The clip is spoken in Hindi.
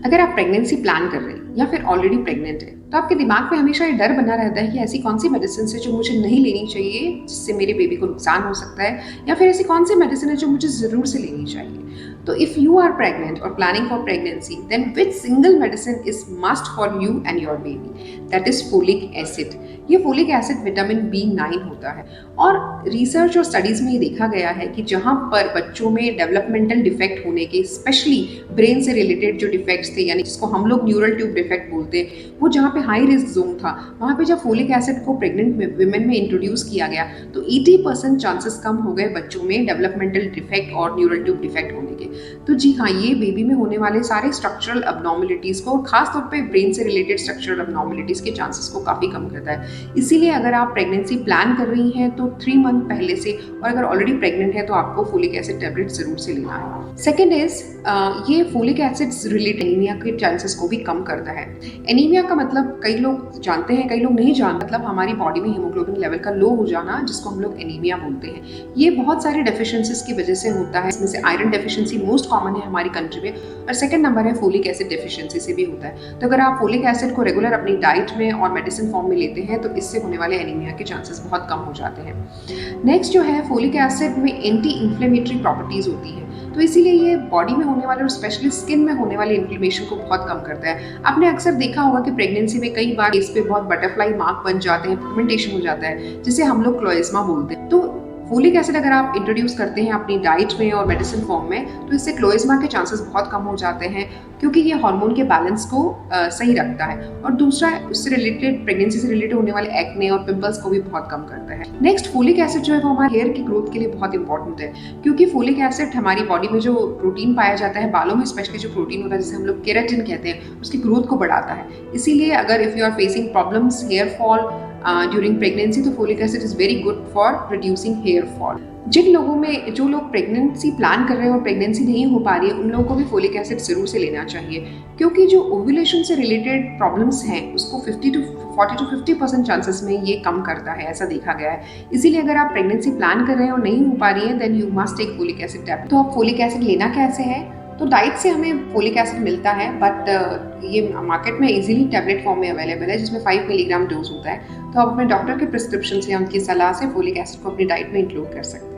अगर आप प्रेगनेंसी प्लान कर रहे हैं या फिर ऑलरेडी प्रेग्नेंट है तो आपके दिमाग में हमेशा ये डर बना रहता है कि ऐसी कौन सी मेडिसिन है जो मुझे नहीं लेनी चाहिए जिससे मेरे बेबी को नुकसान हो सकता है, या फिर ऐसी कौन सी मेडिसिन है जो मुझे ज़रूर से लेनी चाहिए। तो इफ़ यू आर प्रेग्नेंट और planning for pregnancy, then which single medicine is must for you and your baby, that is folic acid. ये फोलिक एसिड विटामिन B9 होता है और रिसर्च और स्टडीज़ में ये देखा गया है कि जहाँ पर बच्चों में डेवलपमेंटल डिफेक्ट होने के, स्पेशली ब्रेन से रिलेटेड जो डिफेक्ट्स थे, यानी जिसको हम लोग न्यूरल ट्यूब डिफेक्ट बोलते हैं, वो जहाँ पे हाई रिस्क जोन था, वहाँ पे जब फोलिक एसिड को प्रेग्नेंट विमेन में इंट्रोड्यूस किया गया तो 80% चांसेस कम हो गए बच्चों में डेवलपमेंटल डिफेक्ट और न्यूरल ट्यूब डिफेक्ट होने के। तो जी हाँ, ये बेबी में होने वाले सारे स्ट्रक्चरल अबनॉर्मलिटीज़ को, खासतौर पे ब्रेन से रिलेटेड स्ट्रक्चरल अबनॉर्मलिटीज़ के चांसेस को काफ़ी कम करता है। इसीलिए अगर आप प्रेगनेंसी प्लान कर रही हैं तो 3 मंथ पहले से, और अगर ऑलरेडी प्रेग्नेंट है तो आपको फोलिक एसिड टैबलेट जरूर से लेना है। सेकेंड इज, ये फोलिक एसिड रिलेटेड एनीमिया के चांसेस को भी कम करता है। एनीमिया का मतलब कई लोग जानते हैं, कई लोग नहीं जानते। मतलब हमारी बॉडी में हीमोग्लोबिन लेवल का लो हो जाना, जिसको हम लोग एनीमिया बोलते हैं। ये बहुत सारे डेफिशिएंसीज की वजह से होता है। इसमें से आयरन डेफिशिएंसी मोस्ट कॉमन है हमारी कंट्री में, और सेकंड नंबर है फोलिक एसिड डेफिशिएंसी से भी होता है। तो अगर आप फोलिक एसिड को रेगुलर अपनी डाइट में और मेडिसिन फॉर्म में लेते हैं तो इससे होने वाले एनीमिया के चांसेस बहुत कम हो जाते हैं। नेक्स्ट जो है, फोलिक एसिड में एंटी इन्फ्लेमेटरी प्रॉपर्टीज होती है, तो इसीलिए ये बॉडी में होने वाले और स्पेशली स्किन में होने वाले इन्फ्लेमेशन को बहुत कम करता है। आपने अक्सर देखा होगा कि प्रेगनेंसी में कई बार फेस पे बहुत बटरफ्लाई मार्क बन जाते हैं, पिगमेंटेशन हो जाता है, जिसे हम लोग क्लोएज्मा बोलते हैं। तो फोलिक एसिड अगर आप इंट्रोड्यूस करते हैं अपनी डाइट में और मेडिसिन फॉर्म में तो इससे क्लोएज्मा के चांसेस बहुत कम हो जाते हैं, क्योंकि ये हार्मोन के बैलेंस को सही रखता है। और दूसरा, उससे रिलेटेड, प्रेगनेंसी से रिलेटेड होने वाले एक्ने और पिंपल्स को भी बहुत कम करता है। नेक्स्ट, फोलिक एसिड जो है वो हमारे हेयर की ग्रोथ के लिए बहुत इंपॉर्टेंट है, क्योंकि फोलिक एसिड हमारी बॉडी में जो प्रोटीन पाया जाता है, बालों में स्पेशली जो प्रोटीन होता है जिसे हम लोग केराटिन कहते हैं, उसकी ग्रोथ को बढ़ाता है। इसीलिए अगर if you are facing problems hair fall during pregnancy, तो folic acid is very good for reducing hair fall. जिन लोगों में, जो लोग प्रेगनेंसी प्लान कर रहे हैं और प्रेगनेंसी नहीं हो पा रही है, उन लोगों को भी फोलिक एसिड जरूर से लेना चाहिए, क्योंकि जो ओव्यूलेशन से रिलेटेड प्रॉब्लम्स हैं उसको 40 to 50% चांसेस में ये कम करता है, ऐसा देखा गया है। इसीलिए अगर आप प्रेगनेंसी प्लान कर रहे हैं और नहीं हो पा रही है, then you must take folic acid tablet. तो अब फोलिक एसिड लेना कैसे है? तो डाइट से हमें फोलिक एसिड मिलता है, बट ये मार्केट में इजीली टैबलेट फॉर्म में अवेलेबल है, जिसमें 5 मिलीग्राम डोज होता है। तो आप अपने डॉक्टर के प्रिस्क्रिप्शन से या उनकी सलाह से फोलिक एसिड को अपनी डाइट में इंक्लूड कर सकते हैं।